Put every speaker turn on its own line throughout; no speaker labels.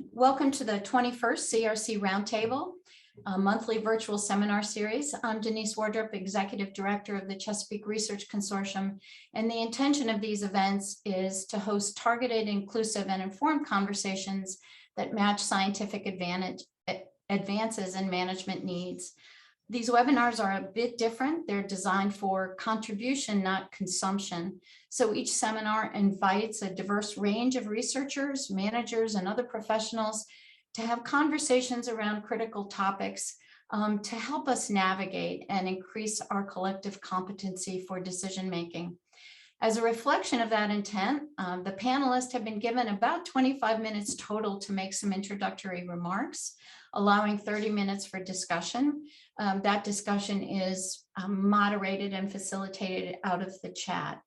Welcome to the 21st CRC Roundtable, a monthly virtual seminar series. I'm Denise Wardrop, Executive Director of the Chesapeake Research Consortium, and the intention of these events is to host targeted, inclusive, and informed conversations that match scientific advances and management needs. These webinars are a bit different. They're designed for contribution, not consumption. So each seminar invites a diverse range of researchers, managers, and other professionals to have conversations around critical topics to help us navigate and increase our collective competency for decision-making. As a reflection of that intent, the panelists have been given about 25 minutes total to make some introductory remarks, allowing 30 minutes for discussion. That discussion is moderated and facilitated out of the chat.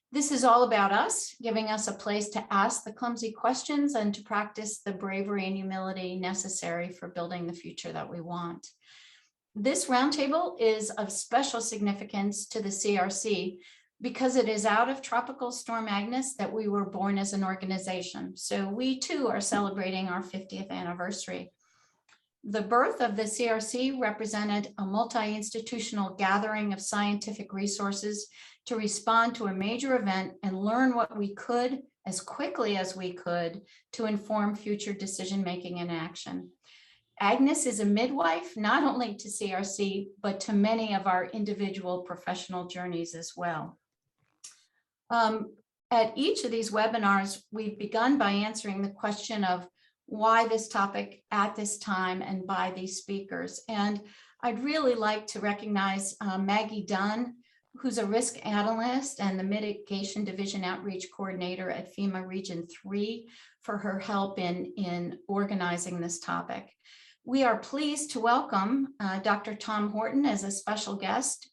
This is all about us, giving us a place to ask the clumsy questions and to practice the bravery and humility necessary for building the future that we want. This roundtable is of special significance to the CRC because it is out of Tropical Storm Agnes that we were born as an organization. So we too are celebrating our 50th anniversary. The birth of the CRC represented a multi-institutional gathering of scientific resources to respond to a major event and learn what we could as quickly as we could to inform future decision-making and action. Agnes is a midwife, not only to CRC, but to many of our individual professional journeys as well. At each of these webinars, we've begun by answering the question of why this topic at this time and by these speakers. And I'd really like to recognize Maggie Dunn, who's a risk analyst and the Mitigation Division Outreach Coordinator at FEMA Region 3 for her help in organizing this topic. We are pleased to welcome Dr. Tom Horton as a special guest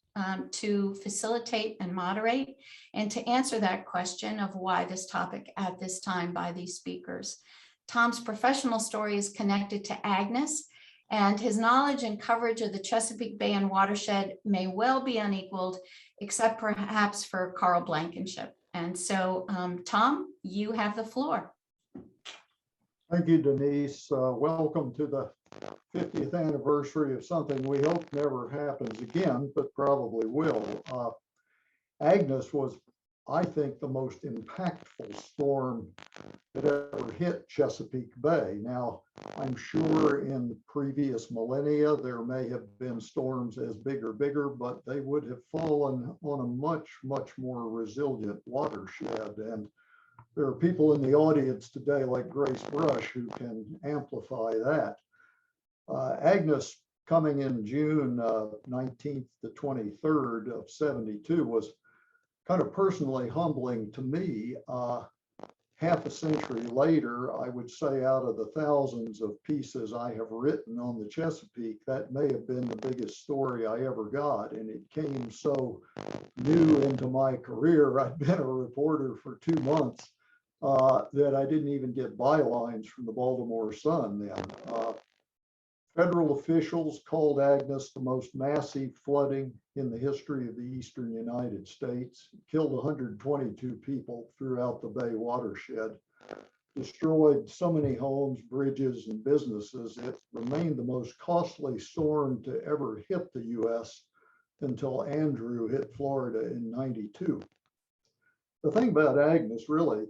to facilitate and moderate and to answer that question of why this topic at this time by these speakers. Tom's professional story is connected to Agnes, and his knowledge and coverage of the Chesapeake Bay and watershed may well be unequaled, except perhaps for Carl Blankenship. And so, Tom, you have the floor.
Thank you, Denise. Welcome to the 50th anniversary of something we hope never happens again, but probably will. Agnes was, I think, the most impactful storm that ever hit Chesapeake Bay. Now, I'm sure in previous millennia, there may have been storms as big or bigger, but they would have fallen on a much, much more resilient watershed. And there are people in the audience today like Grace Brush who can amplify that. Agnes, coming in June 19th to 23rd of 72, was kind of personally humbling to me. Half a century later, I would say out of the thousands of pieces I have written on the Chesapeake, that may have been the biggest story I ever got. And it came so new into my career. I'd been a reporter for 2 months that I didn't even get bylines from the Baltimore Sun then. Federal officials called Agnes the most massive flooding in the history of the eastern United States. It killed 122 people throughout the Bay watershed, destroyed so many homes, bridges, and businesses. It remained the most costly storm to ever hit the U.S. until Andrew hit Florida in '92. The thing about Agnes really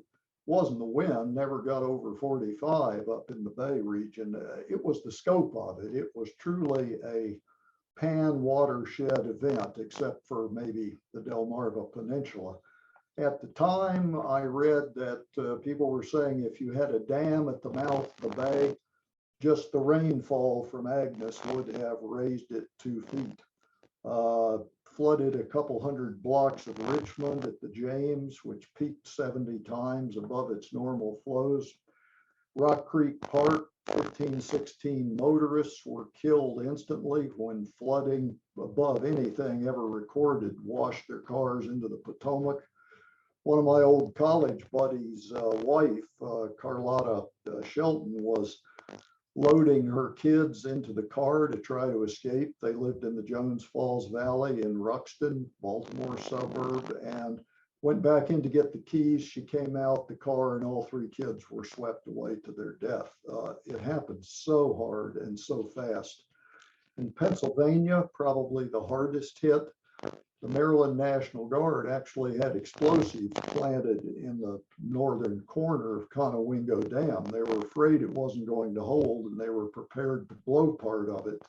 wasn't the wind, never got over 45 up in the Bay region. It was the scope of it. It was truly a pan-watershed event, except for maybe the Delmarva Peninsula. At the time, I read that people were saying if you had a dam at the mouth of the bay, just the rainfall from Agnes would have raised it 2 feet. Flooded a couple hundred blocks of Richmond at the James, which peaked 70 times above its normal flows. Rock Creek Park, 15, 16 motorists were killed instantly when flooding above anything ever recorded washed their cars into the Potomac. One of my old college buddies' wife, Carlotta Shelton, was loading her kids into the car to try to escape. They lived in the Jones Falls Valley in Ruxton, Baltimore suburb, and went back in to get the keys. She came out the car and all 3 kids were swept away to their death. It happened so hard and so fast. In Pennsylvania, probably the hardest hit, the Maryland National Guard actually had explosives planted in the northern corner of Conowingo Dam. They were afraid it wasn't going to hold, and they were prepared to blow part of it.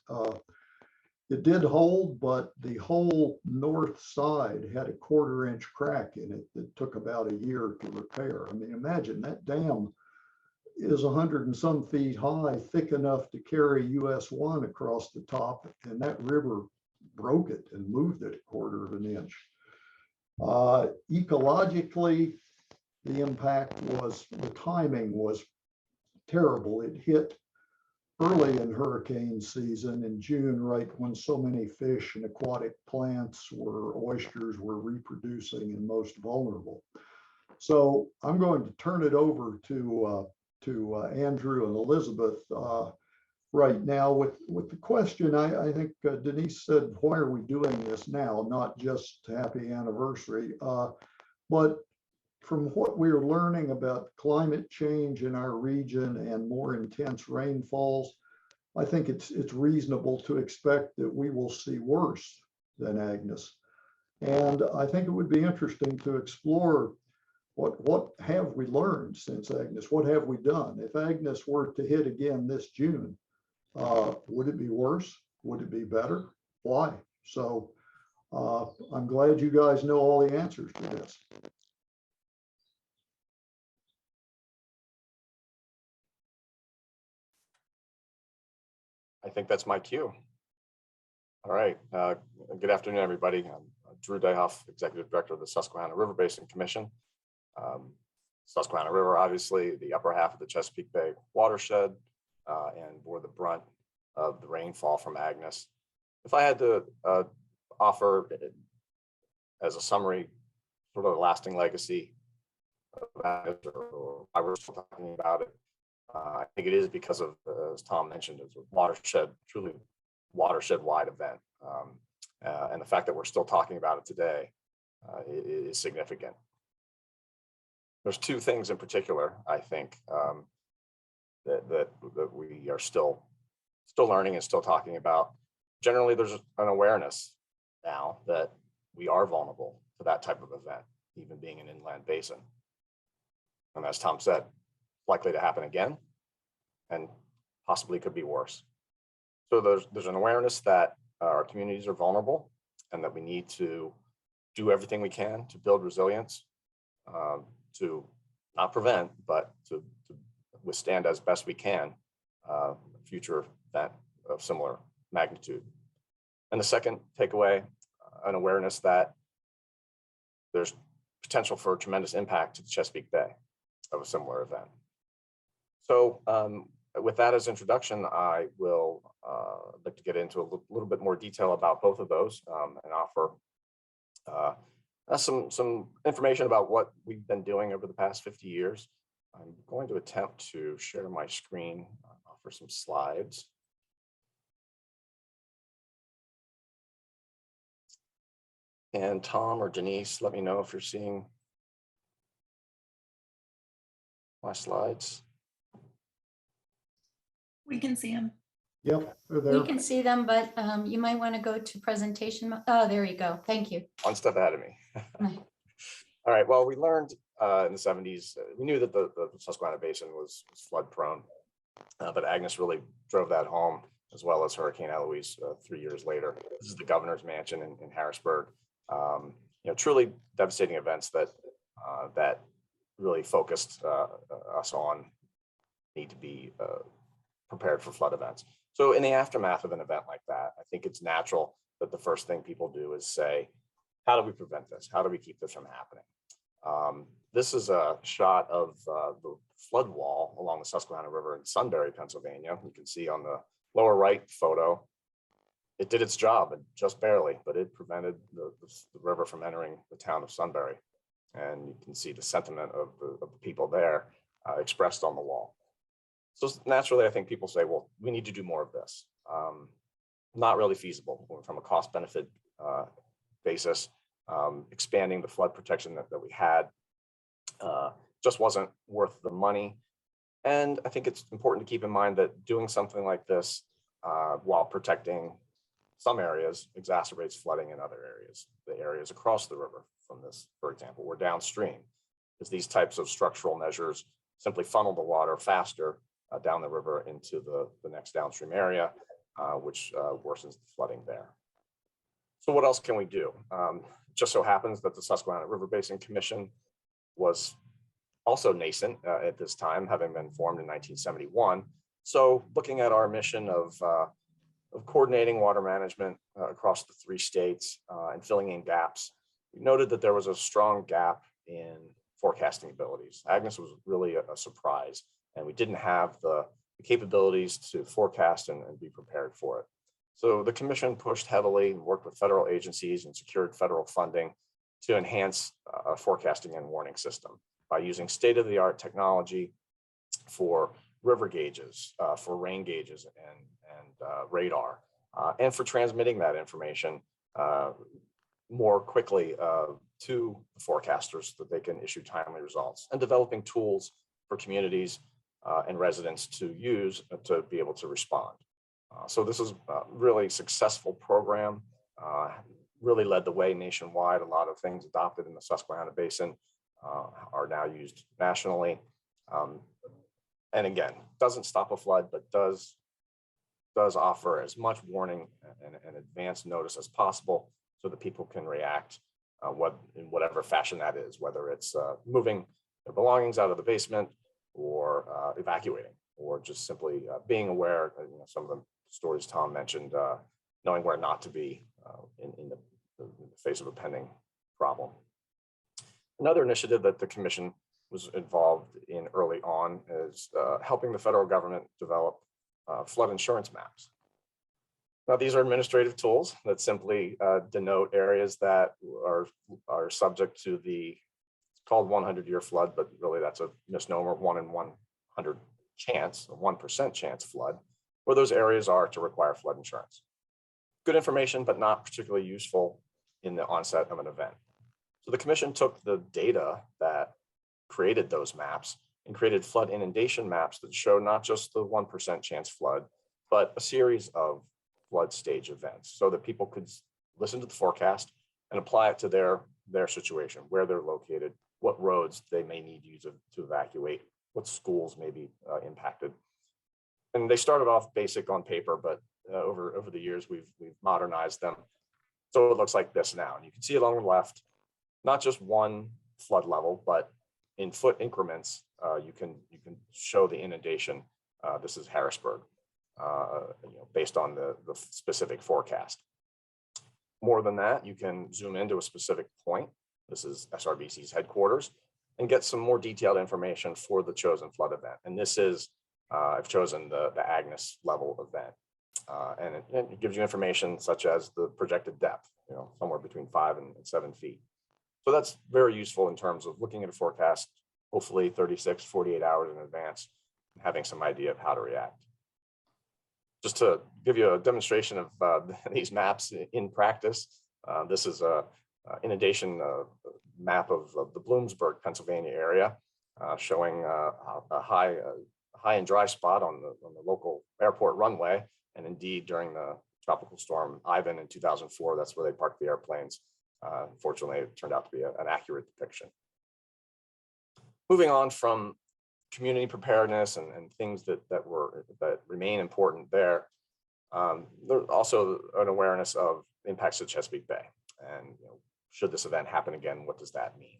It did hold, but the whole north side had a 1/4-inch crack in it that took about a year to repair. I mean, imagine that dam is 100 and some feet high, thick enough to carry US 1 across the top, and that river broke it and moved it 1/4 of an inch. Ecologically, the impact was, the timing was terrible. It hit early in hurricane season in June, right when so many fish and aquatic plants oysters were reproducing and most vulnerable. So I'm going to turn it over to Andrew and Elizabeth right now with the question. I think Denise said, why are we doing this now? Not just happy anniversary, but from what we're learning about climate change in our region and more intense rainfalls, I think it's reasonable to expect that we will see worse than Agnes. And I think it would be interesting to explore what have we learned since Agnes? What have we done? If Agnes were to hit again this June, would it be worse? Would it be better? Why? So I'm glad you guys know all the answers to this.
I think that's my cue. All right. Good afternoon, everybody. I'm Drew Dayhoff, Executive Director of the Susquehanna River Basin Commission. Susquehanna River, obviously, the upper half of the Chesapeake Bay watershed, and bore the brunt of the rainfall from Agnes. If I had to offer as a summary, sort of a lasting legacy of Agnes, or why we're still talking about it, I think it is because of, as Tom mentioned, it's a watershed, truly watershed-wide event. And the fact that we're still talking about it today is significant. There's 2 things in particular, I think, that we are still learning and still talking about. Generally, there's an awareness now that we are vulnerable to that type of event, even being an inland basin. And as Tom said, likely to happen again, and possibly could be worse. So there's an awareness that our communities are vulnerable and that we need to do everything we can to build resilience, to not prevent, but to withstand as best we can a future event of similar magnitude. And the second takeaway, an awareness that there's potential for tremendous impact to the Chesapeake Bay of a similar event. So with that as introduction, I will like to get into a little bit more detail about both of those and offer some information about what we've been doing over the past 50 years. I'm going to attempt to share my screen, offer some slides. And Tom or Denise, let me know if you're seeing my slides.
We can see them.
Yep, they're there.
We can see them, but you might want to go to presentation. Oh, there you go. Thank you.
One step ahead of me. All right, well, we learned in the 70s, we knew that the Susquehanna Basin was flood prone, but Agnes really drove that home, as well as Hurricane Eloise 3 years later. This is the governor's mansion in Harrisburg. Truly devastating events that really focused us on need to be prepared for flood events. So in the aftermath of an event like that, I think it's natural that the first thing people do is say, how do we prevent this? How do we keep this from happening? This is a shot of the flood wall along the Susquehanna River in Sunbury, Pennsylvania. You can see on the lower right photo, it did its job, and just barely, but it prevented the river from entering the town of Sunbury. And you can see the sentiment of the people there expressed on the wall. So naturally, I think people say, well, we need to do more of this. Not really feasible from a cost benefit basis. expanding the flood protection that we had just wasn't worth the money. And I think it's important to keep in mind that doing something like this while protecting some areas exacerbates flooding in other areas. The areas across the river from this, for example, were downstream, because these types of structural measures simply funnel the water faster down the river into the next downstream area, which worsens the flooding there. So what else can we do? Just so happens that the Susquehanna River Basin Commission was also nascent at this time, having been formed in 1971. So looking at our mission of coordinating water management across the 3 states and filling in gaps, we noted that there was a strong gap in forecasting abilities. Agnes was really a surprise, and we didn't have the capabilities to forecast and be prepared for it. So the commission pushed heavily and worked with federal agencies and secured federal funding to enhance our forecasting and warning system by using state-of-the-art technology for river gauges, for rain gauges and radar, and for transmitting that information more quickly to the forecasters so that they can issue timely results, and developing tools for communities and residents to use to be able to respond. So this is a really successful program, really led the way nationwide. A lot of things adopted in the Susquehanna Basin are now used nationally. And again, doesn't stop a flood, but does offer as much warning and advance notice as possible so that people can react in whatever fashion that is, whether it's moving their belongings out of the basement or evacuating, or just simply being aware. Some of the stories Tom mentioned, knowing where not to be in the face of a pending problem. Another initiative that the commission was involved in early on is helping the federal government develop flood insurance maps. Now, these are administrative tools that simply denote areas that are subject to it's called 100-year flood, but really that's a misnomer. 1 in 100 chance, a 1% chance flood, where those areas are to require flood insurance. Good information, but not particularly useful in the onset of an event. So the commission took the data that created those maps and created flood inundation maps that show not just the 1% chance flood, but a series of flood stage events, so that people could listen to the forecast and apply it to their situation, where they're located, what roads they may need to evacuate, what schools may be impacted. And they started off basic on paper, but over the years, we've modernized them. So it looks like this now. And you can see along the left, not just one flood level, but in foot increments, you can show the inundation. This is Harrisburg, based on the specific forecast. More than that, you can zoom into a specific point. This is SRBC's headquarters, and get some more detailed information for the chosen flood event. And this is, I've chosen the Agnes level event. And it gives you information such as the projected depth, somewhere between 5 and 7 feet. So that's very useful in terms of looking at a forecast, hopefully 36, 48 hours in advance, and having some idea of how to react. Just to give you a demonstration of these maps in practice, this is a inundation map of the Bloomsburg, Pennsylvania area, showing a high and dry spot on the local airport runway. And indeed, during the tropical storm Ivan in 2004, that's where they parked the airplanes. Fortunately, it turned out to be an accurate depiction. Moving on from community preparedness and things that remain important there, there's also an awareness of impacts to Chesapeake Bay. And should this event happen again, what does that mean?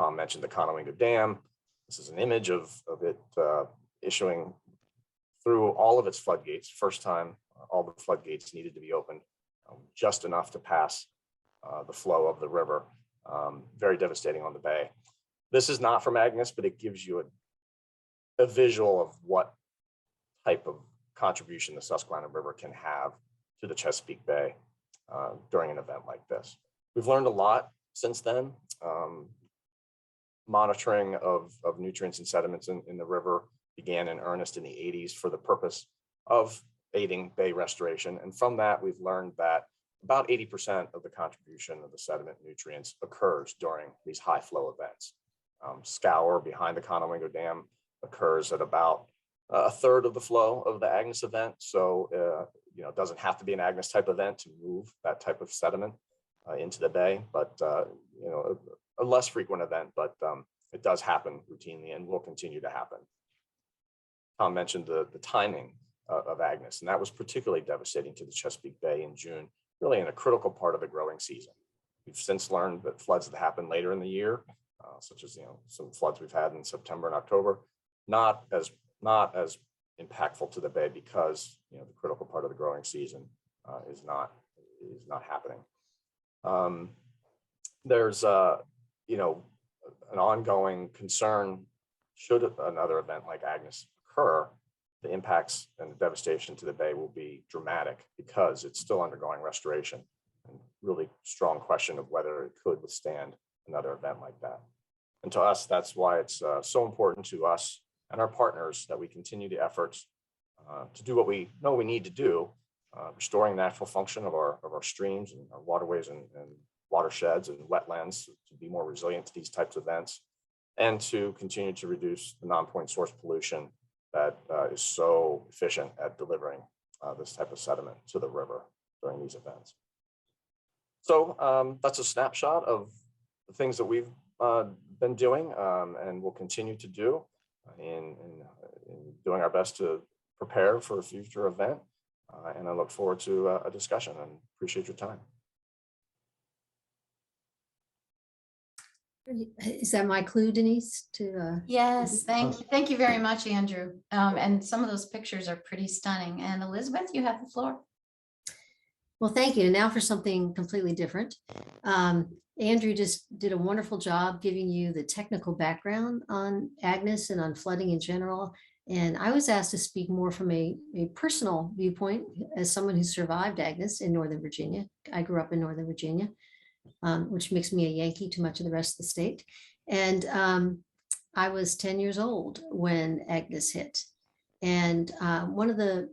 Tom mentioned the Conowingo Dam. This is an image of it issuing through all of its floodgates. First time all the floodgates needed to be opened, just enough to pass the flow of the river. Very devastating on the bay. This is not from Agnes, but it gives you a visual of what type of contribution the Susquehanna River can have to the Chesapeake Bay during an event like this. We've learned a lot since then. Monitoring of nutrients and sediments in the river began in earnest in the 80s for the purpose of aiding bay restoration. And from that, we've learned that about 80% of the contribution of the sediment nutrients occurs during these high flow events. Scour behind the Conowingo Dam occurs at about a third of the flow of the Agnes event. So, it doesn't have to be an Agnes type event to move that type of sediment into the bay, but, a less frequent event, but it does happen routinely and will continue to happen. Tom mentioned the timing of Agnes, and that was particularly devastating to the Chesapeake Bay in June, really in a critical part of the growing season. We've since learned that floods that happen later in the year, such as some floods we've had in September and October, not as impactful to the bay because the critical part of the growing season is not happening. There's an ongoing concern should another event like Agnes occur. The impacts and the devastation to the bay will be dramatic because it's still undergoing restoration, and really strong question of whether it could withstand another event like that. And to us, that's why it's so important to us and our partners that we continue the efforts to do what we know we need to do, restoring natural function of our streams and our waterways and watersheds and wetlands to be more resilient to these types of events, and to continue to reduce the non-point source pollution that is so efficient at delivering this type of sediment to the river during these events. So that's a snapshot of the things that we've been doing and will continue to do in doing our best to prepare for a future event. And I look forward to a discussion and appreciate your time.
Is that my clue, Denise?
Yes, thank you very much, Andrew. And some of those pictures are pretty stunning. And Elizabeth, you have the floor.
Well, thank you. And now for something completely different. Andrew just did a wonderful job giving you the technical background on Agnes and on flooding in general. And I was asked to speak more from a personal viewpoint as someone who survived Agnes in Northern Virginia. I grew up in Northern Virginia, which makes me a Yankee to much of the rest of the state. And I was 10 years old when Agnes hit. And one of the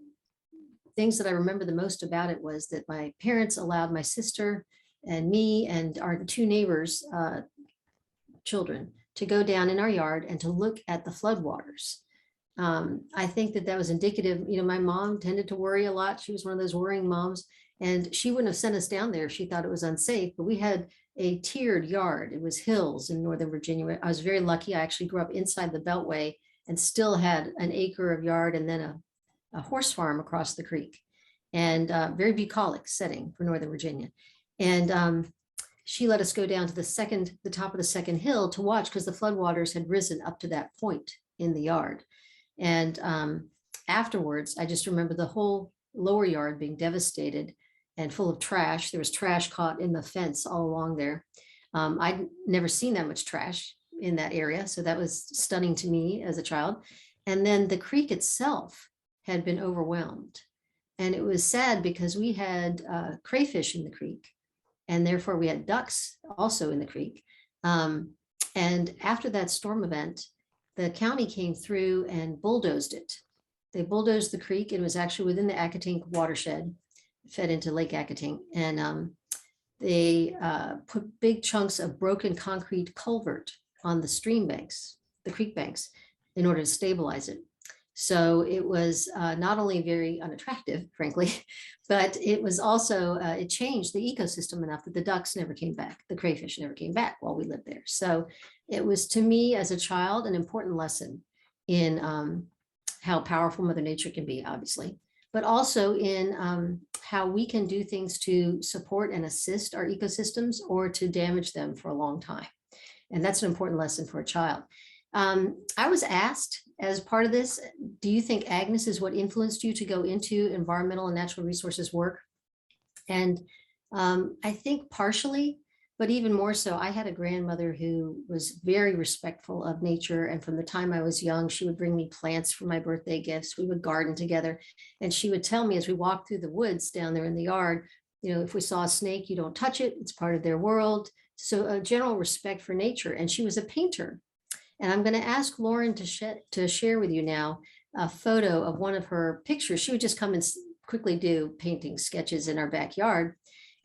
things that I remember the most about it was that my parents allowed my sister and me and our two neighbors' children to go down in our yard and to look at the floodwaters. I think that was indicative. My mom tended to worry a lot. She was one of those worrying moms, and she wouldn't have sent us down there if she thought it was unsafe. But we had a tiered yard. It was hills in Northern Virginia. I was very lucky. I actually grew up inside the Beltway and still had an acre of yard and then a horse farm across the creek, and very bucolic setting for Northern Virginia. And she let us go down to the top of the second hill to watch, because the floodwaters had risen up to that point in the yard. And afterwards, I just remember the whole lower yard being devastated and full of trash. There was trash caught in the fence all along there. I'd never seen that much trash in that area, so that was stunning to me as a child. And then the creek itself had been overwhelmed. And it was sad because we had crayfish in the creek, and therefore we had ducks also in the creek. And after that storm event, the county came through and bulldozed it. They bulldozed the creek. It was actually within the Accotink watershed, fed into Lake Accotink. And they put big chunks of broken concrete culvert on the stream banks, the creek banks, in order to stabilize it. So it was not only very unattractive, frankly, but it was also, it changed the ecosystem enough that the ducks never came back. The crayfish never came back while we lived there. So it was, to me as a child, an important lesson in how powerful Mother Nature can be, obviously, but also in how we can do things to support and assist our ecosystems or to damage them for a long time. And that's an important lesson for a child. I was asked as part of this, do you think Agnes is what influenced you to go into environmental and natural resources work? And I think partially, but even more so, I had a grandmother who was very respectful of nature. And from the time I was young, she would bring me plants for my birthday gifts. We would garden together. And she would tell me as we walked through the woods down there in the yard, if we saw a snake, you don't touch it. It's part of their world. So a general respect for nature. And she was a painter. And I'm going to ask Lauren to share with you now a photo of one of her pictures. She would just come and quickly do painting sketches in our backyard.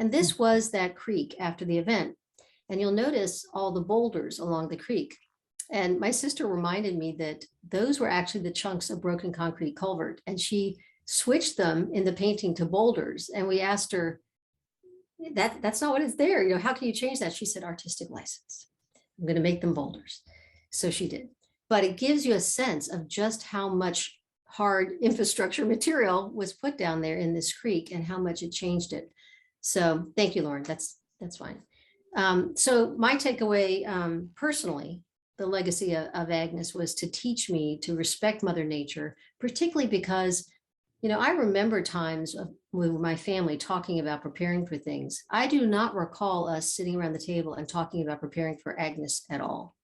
And this was that creek after the event. And you'll notice all the boulders along the creek. And my sister reminded me that those were actually the chunks of broken concrete culvert. And she switched them in the painting to boulders. And we asked her, that's not what is there. You know, how can you change that? She said, artistic license. I'm going to make them boulders. So she did. But it gives you a sense of just how much hard infrastructure material was put down there in this creek and how much it changed it. So thank you, Lauren. That's fine. So my takeaway personally, the legacy of Agnes was to teach me to respect Mother Nature, particularly because, you know, I remember times with my family talking about preparing for things. I do not recall us sitting around the table and talking about preparing for Agnes at all.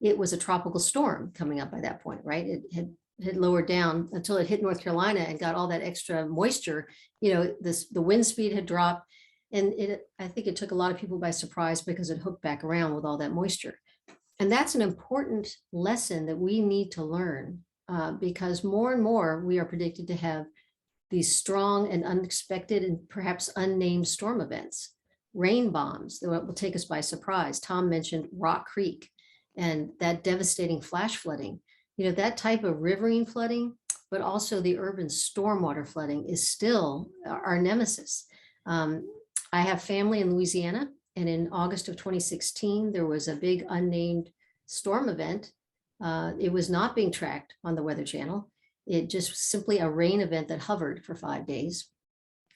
It was a tropical storm coming up by that point, right? It had lowered down until it hit North Carolina and got all that extra moisture. You know, the wind speed had dropped, and I think it took a lot of people by surprise because it hooked back around with all that moisture. And that's an important lesson that we need to learn because more and more we are predicted to have these strong and unexpected and perhaps unnamed storm events, rain bombs that will take us by surprise. Tom mentioned Rock Creek and that devastating flash flooding. You know, that type of riverine flooding, but also the urban stormwater flooding is still our nemesis. I have family in Louisiana, and in August of 2016, there was a big unnamed storm event. It was not being tracked on the Weather Channel. It just simply a rain event that hovered for 5 days,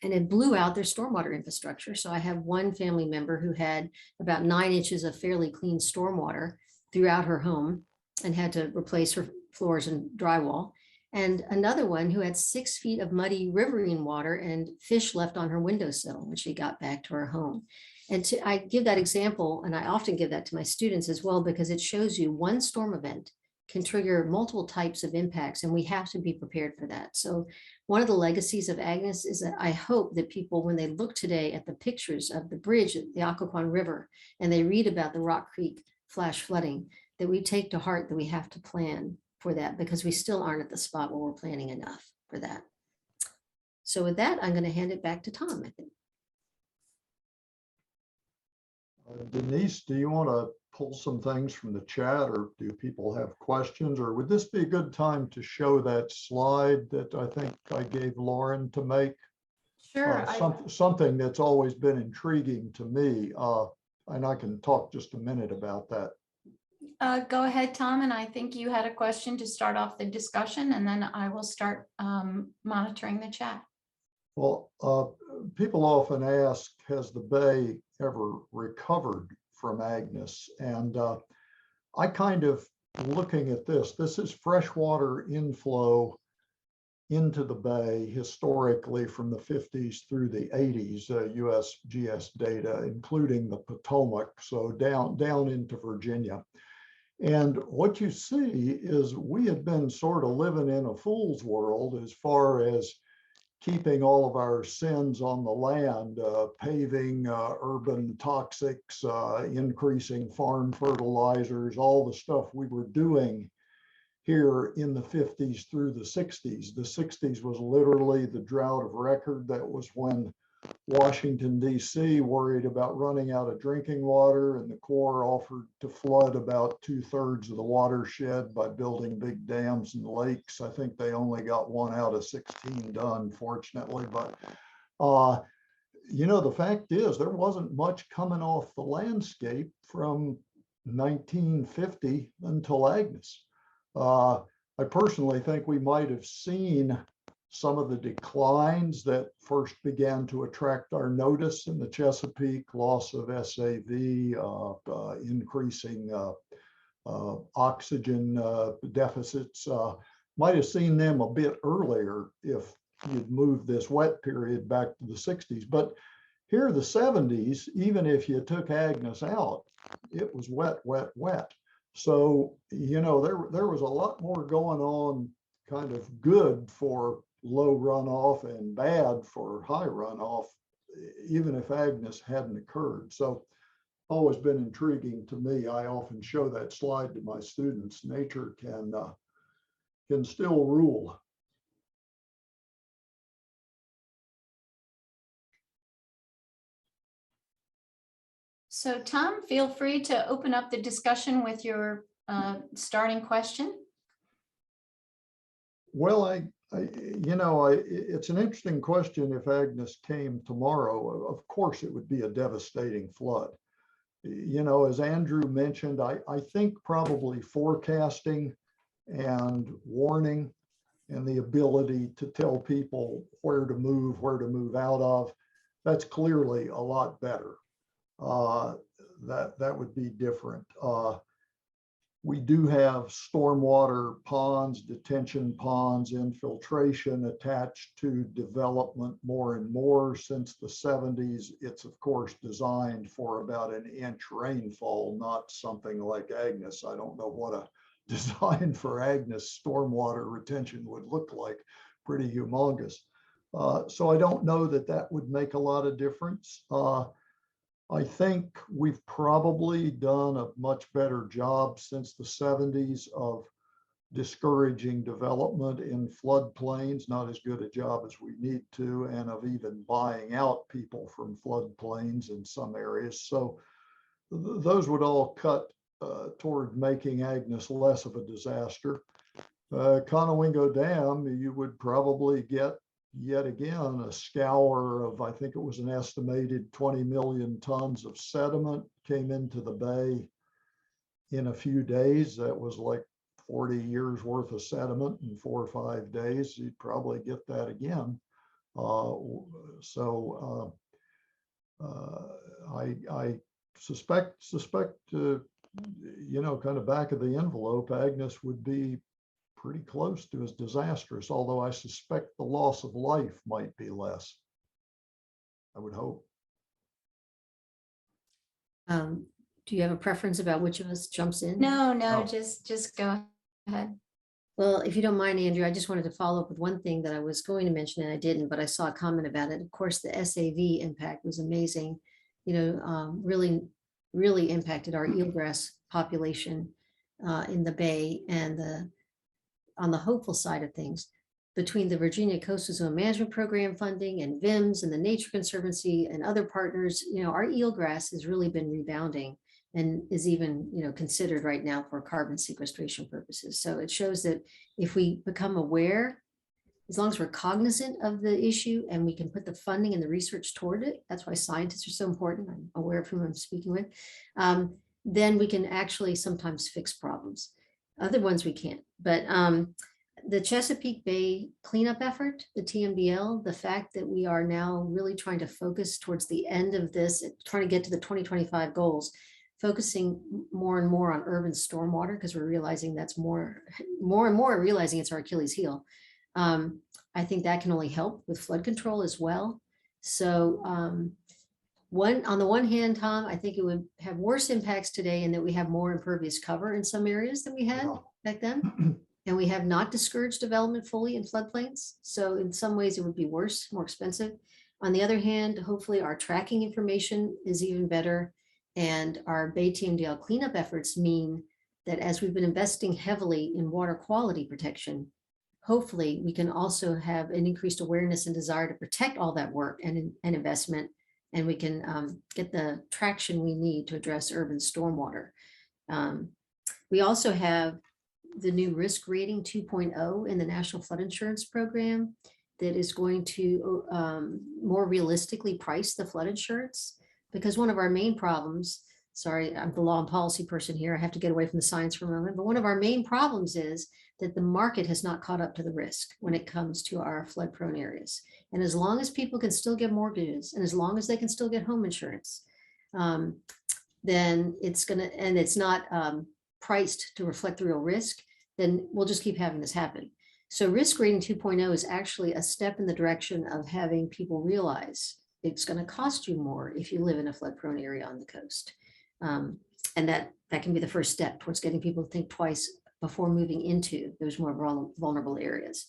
and it blew out their stormwater infrastructure. So I have one family member who had about 9 inches of fairly clean stormwater throughout her home and had to replace her floors and drywall. And another one who had 6 feet of muddy riverine water and fish left on her windowsill when she got back to her home. And I give that example, and I often give that to my students as well, because it shows you one storm event can trigger multiple types of impacts, and we have to be prepared for that. So one of the legacies of Agnes is that I hope that people, when they look today at the pictures of the bridge at the Occoquan River, and they read about the Rock Creek flash flooding, that we take to heart that we have to plan for that, because we still aren't at the spot where we're planning enough for that. So with that, I'm going to hand it back to Tom, I think.
Denise, do you want to pull some things from the chat, or do people have questions, or would this be a good time to show that slide that I think I gave Lauren to make?
Sure.
Something that's always been intriguing to me, and I can talk just a minute about that.
Go ahead, Tom, and I think you had a question to start off the discussion, and then I will start monitoring the chat.
Well, people often ask, has the Bay ever recovered from Agnes? And I kind of looking at this is freshwater inflow into the Bay historically from the 50s through the 80s, USGS data, including the Potomac, so down into Virginia. And what you see is we had been sort of living in a fool's world as far as keeping all of our sins on the land, paving, urban toxics, increasing farm fertilizers, all the stuff we were doing here in the 50s through the 60s. The 60s was literally the drought of record. That was when Washington, D.C. worried about running out of drinking water, and the Corps offered to flood about 2/3 of the watershed by building big dams and lakes. I think they only got 1 out of 16 done, fortunately. But, you know, the fact is there wasn't much coming off the landscape from 1950 until Agnes. I personally think we might have seen some of the declines that first began to attract our notice in the Chesapeake, loss of SAV, increasing oxygen deficits. Might have seen them a bit earlier if you'd moved this wet period back to the 60s. But here, the 70s, even if you took Agnes out, it was wet, wet, wet. So, you know, there was a lot more going on, kind of good for low runoff and bad for high runoff, even if Agnes hadn't occurred. So always been intriguing to me. I often show that slide to my students. Nature can still rule.
So Tom, feel free to open up the discussion with your starting question.
Well, it's an interesting question. If Agnes came tomorrow, of course, it would be a devastating flood. As Andrew mentioned, I think probably forecasting and warning and the ability to tell people where to move out of, that's clearly a lot better. That would be different. We do have stormwater ponds, detention ponds, infiltration attached to development more and more since the 70s. It's of course designed for about an inch rainfall, not something like Agnes. I don't know what a design for Agnes stormwater retention would look like, pretty humongous. So I don't know that would make a lot of difference. I think we've probably done a much better job since the 70s of discouraging development in floodplains, not as good a job as we need to, and of even buying out people from floodplains in some areas. So those would all cut toward making Agnes less of a disaster. Conowingo Dam, you would probably get yet again a scour of, I think it was an estimated 20 million tons of sediment came into the bay in a few days. That was like 40 years worth of sediment in 4 or 5 days. You'd probably get that again. I suspect kind of back of the envelope, Agnes would be pretty close to as disastrous, although I suspect the loss of life might be less. I would hope.
Do you have a preference about which of us jumps in?
No,
No.
just go ahead.
Well, if you don't mind, Andrew, I just wanted to follow up with one thing that I was going to mention and I didn't, but I saw a comment about it. Of course, the SAV impact was amazing. Really impacted our eelgrass population in the bay. And on the hopeful side of things, between the Virginia Coastal Zone Management Program funding and VIMS and the Nature Conservancy and other partners, our eelgrass has really been rebounding and is even, considered right now for carbon sequestration purposes. So it shows that if we become aware, as long as we're cognizant of the issue and we can put the funding and the research toward it, that's why scientists are so important. I'm aware of whom I'm speaking with. Then we can actually sometimes fix problems. Other ones we can't, but the Chesapeake Bay cleanup effort, the TMBL, the fact that we are now really trying to focus towards the end of this, trying to get to the 2025 goals, focusing more and more on urban stormwater, because we're realizing that's more and more realizing it's our Achilles heel. I think that can only help with flood control as well. So on the one hand, Tom, I think it would have worse impacts today in that we have more impervious cover in some areas than we had back then. And we have not discouraged development fully in floodplains. So in some ways it would be worse, more expensive. On the other hand, hopefully our tracking information is even better. And our Bay TMDL cleanup efforts mean that as we've been investing heavily in water quality protection, hopefully we can also have an increased awareness and desire to protect all that work and investment. And we can get the traction we need to address urban stormwater. We also have the new risk rating 2.0 in the National Flood Insurance Program that is going to more realistically price the flood insurance. Because one of our main problems, sorry, I'm the law and policy person here, I have to get away from the science for a moment, but one of our main problems is that the market has not caught up to the risk when it comes to our flood prone areas. And as long as people can still get mortgages and as long as they can still get home insurance, then it's gonna, and it's not priced to reflect the real risk, then we'll just keep having this happen. So risk rating 2.0 is actually a step in the direction of having people realize it's going to cost you more if you live in a flood prone area on the coast. And that can be the first step towards getting people to think twice before moving into those more vulnerable areas.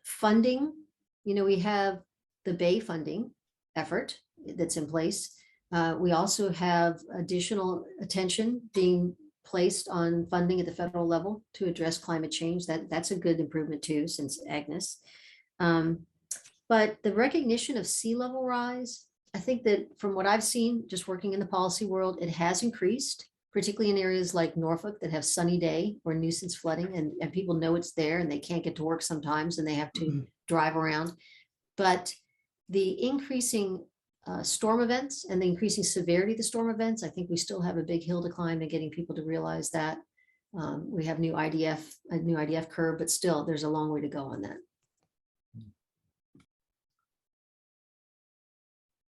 Funding, we have the Bay funding effort that's in place. We also have additional attention being placed on funding at the federal level to address climate change. That's a good improvement too, since Agnes. But the recognition of sea level rise I think that from what I've seen, just working in the policy world, it has increased, particularly in areas like Norfolk that have sunny day or nuisance flooding, and people know it's there and they can't get to work sometimes and they have to drive around. But the increasing storm events and the increasing severity of the storm events, I think we still have a big hill to climb in getting people to realize that. We have a new IDF curve, but still there's a long way to go on that.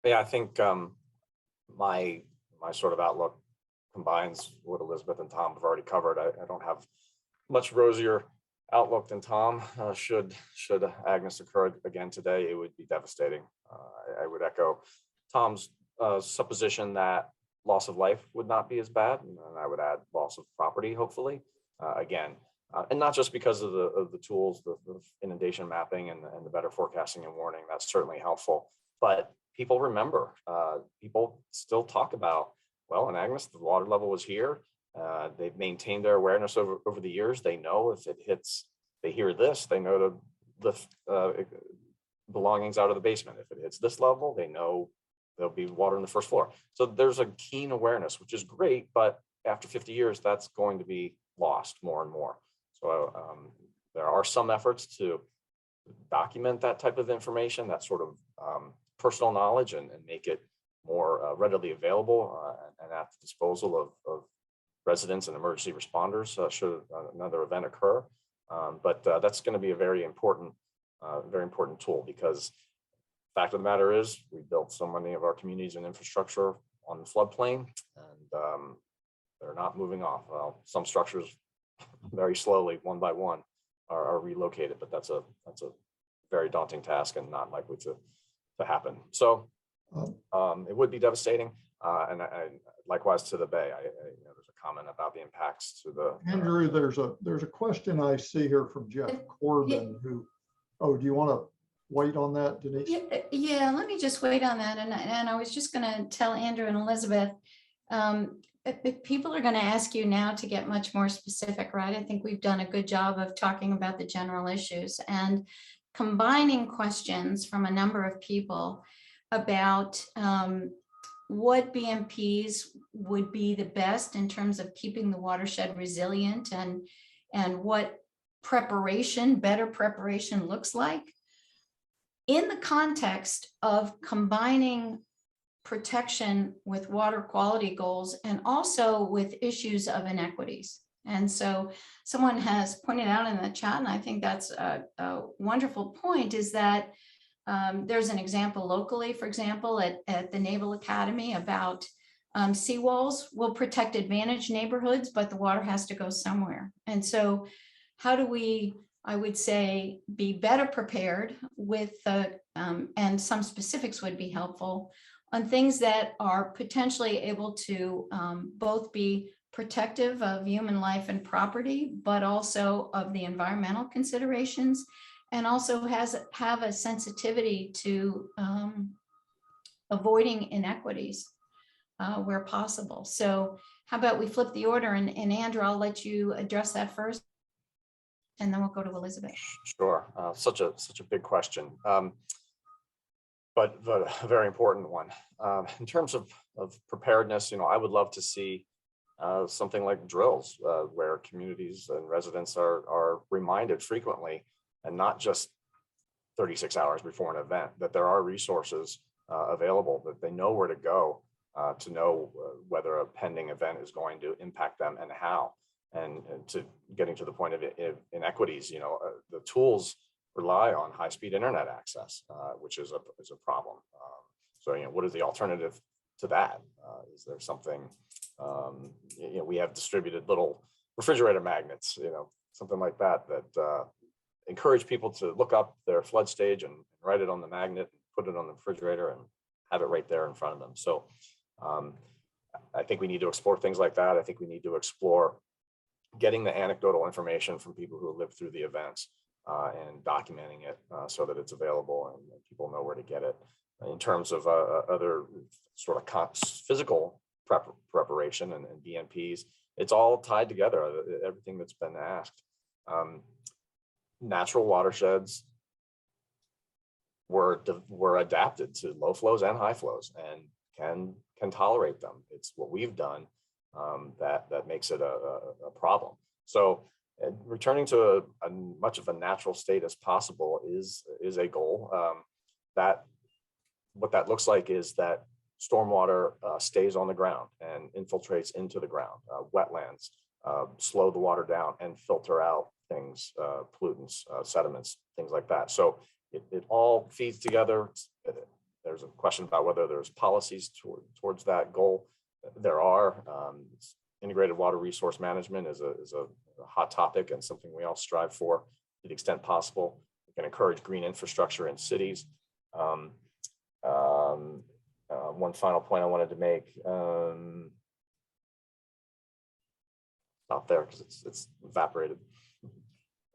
Yeah, I think my sort of outlook combines what Elizabeth and Tom have already covered. I don't have much rosier outlook than Tom. Should Agnes occur again today, it would be devastating. I would echo Tom's supposition that loss of life would not be as bad, and I would add loss of property, hopefully, again. And not just because of the tools, the inundation mapping and the better forecasting and warning, that's certainly helpful. But people remember, people still talk about, well, in Agnes, the water level was here. They've maintained their awareness over the years. They know if it hits, they hear this, they know to lift belongings out of the basement. If it hits this level, they know there'll be water in the first floor. So there's a keen awareness, which is great, but after 50 years, that's going to be lost more and more. So there are some efforts to document that type of information, that sort of personal knowledge, and make it more readily available and at the disposal of residents and emergency responders should another event occur. But that's going to be a very important tool, because the fact of the matter is we built so many of our communities and infrastructure on the floodplain, and they're not moving off. Well, some structures very slowly, one by one, are relocated, but that's a very daunting task and not likely to happen. So it would be devastating, and likewise to the Bay. There's a comment about the impacts to the
Andrew, there's a question I see here from Jeff Corbin, who, oh, do you want to wait on that, Denise?
Yeah, let me just wait on that. And I was just going to tell Andrew and Elizabeth, if people are going to ask you now to get much more specific, right? I think we've done a good job of talking about the general issues and combining questions from a number of people about what BMPs would be the best in terms of keeping the watershed resilient, and what better preparation looks like in the context of combining protection with water quality goals and also with issues of inequities. And so someone has pointed out in the chat, and I think that's a wonderful point, is that there's an example locally, for example, at the Naval Academy about seawalls will protect advantaged neighborhoods, but the water has to go somewhere. And so how do we, I would say, be better prepared with, and some specifics would be helpful, on things that are potentially able to both be protective of human life and property, but also of the environmental considerations, and also have a sensitivity to avoiding inequities where possible. So how about we flip the order, and Andrew, I'll let you address that first, and then we'll go to Elizabeth.
Sure. Such a big question, but a very important one. In terms of preparedness, I would love to see something like drills where communities and residents are reminded frequently, and not just 36 hours before an event, that there are resources available, that they know where to go to know whether a pending event is going to impact them and how. And to getting to the point of inequities, the tools rely on high-speed internet access, which is a problem. So, what is the alternative to that? Is there something, we have distributed little refrigerator magnets, something like that, encourage people to look up their flood stage and write it on the magnet, and put it on the refrigerator and have it right there in front of them. So I think we need to explore things like that. I think we need to explore getting the anecdotal information from people who lived through the events and documenting it so that it's available and people know where to get it. In terms of other sort of physical preparation and BMPs, it's all tied together, everything that's been asked. Natural watersheds were adapted to low flows and high flows and can tolerate them. It's what we've done that makes it a problem. So returning to a much of a natural state as possible is a goal. That what that looks like is that stormwater stays on the ground and infiltrates into the ground. Wetlands slow the water down and filter out things, pollutants, sediments, things like that. So it all feeds together. There's a question about whether there's policies towards that goal. There are. Integrated water resource management is a hot topic and something we all strive for to the extent possible. We can encourage green infrastructure in cities. One final point I wanted to make. Not there because it's evaporated.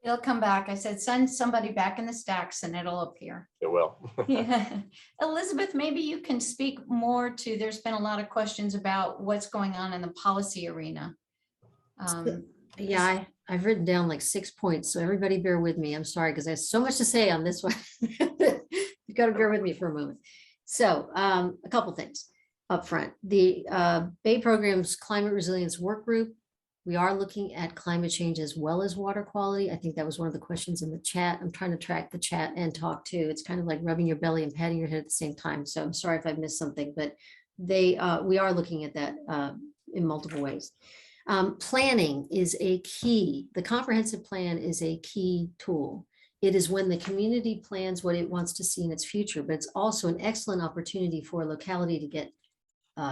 It'll come back. I said, send somebody back in the stacks and it'll appear.
It will.
Yeah. Elizabeth, maybe you can speak more to, there's been a lot of questions about what's going on in the policy arena.
Yeah, I've written down like 6 points, so everybody bear with me. I'm sorry, because there's so much to say on this one. You've got to bear with me for a moment. So a couple things up front. The Bay Program's Climate Resilience Work Group, we are looking at climate change as well as water quality. I think that was one of the questions in the chat. I'm trying to track the chat and talk too. It's kind of like rubbing your belly and patting your head at the same time. So I'm sorry if I missed something, but we are looking at that in multiple ways. Planning is a key. The comprehensive plan is a key tool. It is when the community plans what it wants to see in its future, but it's also an excellent opportunity for a locality to get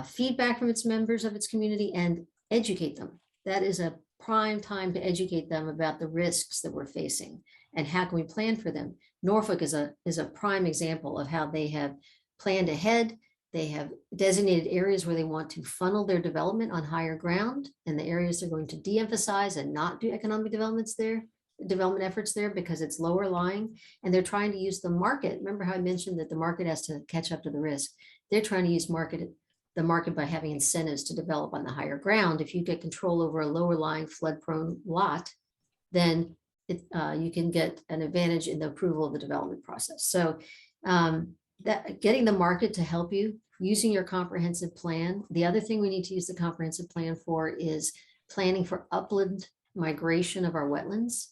feedback from its members of its community and educate them. That is a prime time to educate them about the risks that we're facing and how can we plan for them. Norfolk is a prime example of how they have planned ahead. They have designated areas where they want to funnel their development on higher ground, and the areas they're going to de-emphasize and not do economic development efforts there because it's lower lying, and they're trying to use the market. Remember how I mentioned that the market has to catch up to the risk? They're trying to use the market by having incentives to develop on the higher ground. If you get control over a lower lying flood prone lot, then you can get an advantage in the approval of the development process. So that getting the market to help you using your comprehensive plan. The other thing we need to use the comprehensive plan for is planning for upland migration of our wetlands.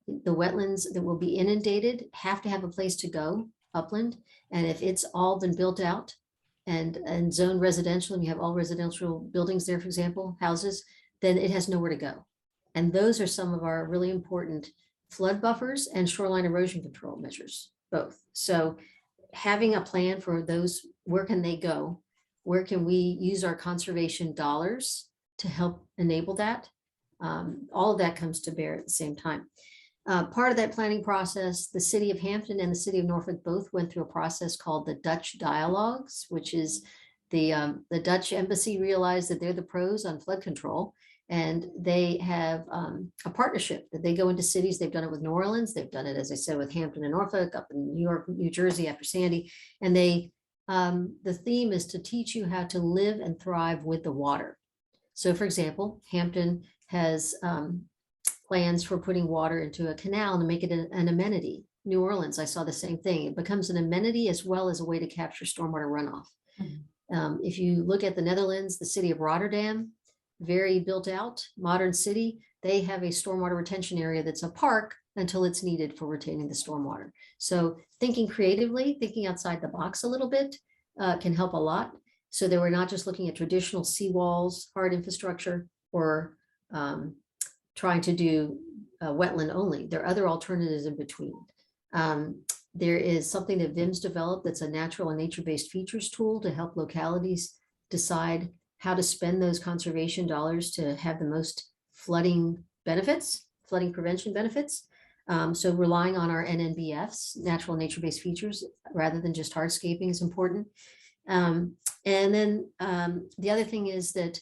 The wetlands that will be inundated have to have a place to go upland. And if it's all been built out and zoned residential, and you have all residential buildings there, for example, houses, then it has nowhere to go. And those are some of our really important flood buffers and shoreline erosion control measures, both. So having a plan for those, where can they go? Where can we use our conservation dollars to help enable that? All of that comes to bear at the same time. Part of that planning process, the city of Hampton and the city of Norfolk both went through a process called the Dutch Dialogues, which is the Dutch embassy realized that they're the pros on flood control. And they have a partnership that they go into cities. They've done it with New Orleans. They've done it, as I said, with Hampton and Norfolk, up in New York, New Jersey after Sandy. And the theme is to teach you how to live and thrive with the water. So for example, Hampton has plans for putting water into a canal to make it an amenity. New Orleans, I saw the same thing. It becomes an amenity as well as a way to capture stormwater runoff. Mm-hmm. If you look at the Netherlands, the city of Rotterdam, very built out, modern city, they have a stormwater retention area that's a park until it's needed for retaining the stormwater. So thinking creatively, thinking outside the box a little bit can help a lot. So they were not just looking at traditional seawalls, hard infrastructure, or trying to do wetland only. There are other alternatives in between. There is something that VIM's developed that's a natural and nature-based features tool to help localities decide how to spend those conservation dollars to have the most flooding benefits, flooding prevention benefits. So relying on our NNBFs, natural and nature-based features, rather than just hardscaping is important. And then the other thing is that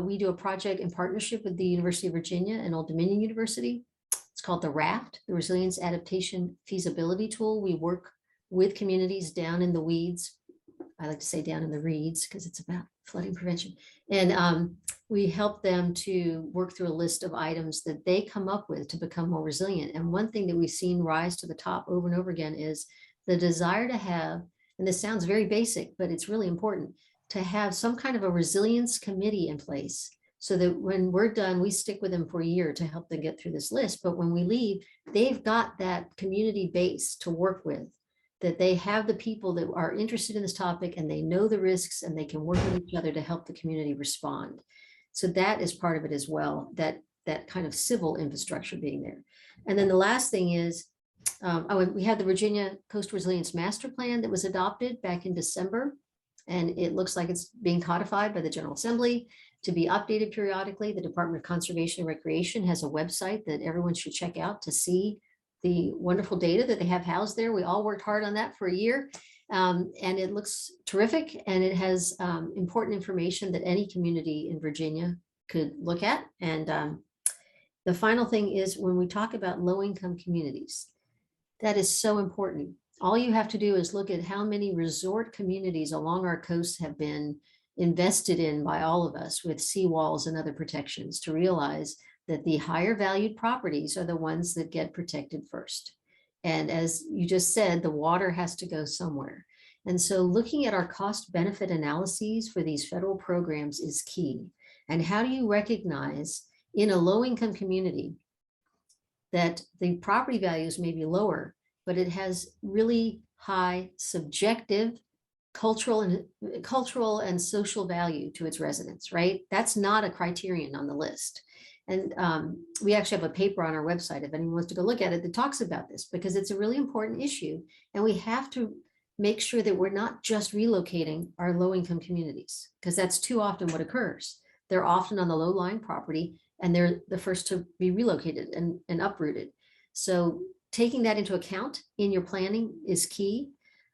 we do a project in partnership with the University of Virginia and Old Dominion University. It's called the RAFT, the Resilience Adaptation Feasibility Tool. We work with communities down in the weeds. I like to say down in the reeds because it's about flooding prevention. And we help them to work through a list of items that they come up with to become more resilient. And one thing that we've seen rise to the top over and over again is the desire to have, and this sounds very basic, but it's really important, to have some kind of a resilience committee in place so that when we're done, we stick with them for a year to help them get through this list. But when we leave, they've got that community base to work with, that they have the people that are interested in this topic and they know the risks and they can work with each other to help the community respond. So that is part of it as well, that kind of civil infrastructure being there. And then the last thing is, we had the Virginia Coastal Resilience Master Plan that was adopted back in December. And it looks like it's being codified by the General Assembly to be updated periodically. The Department of Conservation and Recreation has a website that everyone should check out to see the wonderful data that they have housed there. We all worked hard on that for a year. And it looks terrific. And it has important information that any community in Virginia could look at. And the final thing is, when we talk about low-income communities, that is so important. All you have to do is look at how many resort communities along our coast have been invested in by all of us with seawalls and other protections to realize that the higher valued properties are the ones that get protected first. And as you just said, the water has to go somewhere. And so looking at our cost benefit analyses for these federal programs is key. And how do you recognize in a low income community that the property values may be lower, but it has really high subjective cultural and social value to its residents, right? That's not a criterion on the list. And we actually have a paper on our website, if anyone wants to go look at it, that talks about this, because it's a really important issue. And we have to make sure that we're not just relocating our low-income communities, because that's too often what occurs. They're often on the low-lying property, and they're the first to be relocated and uprooted. So taking that into account in your planning is key,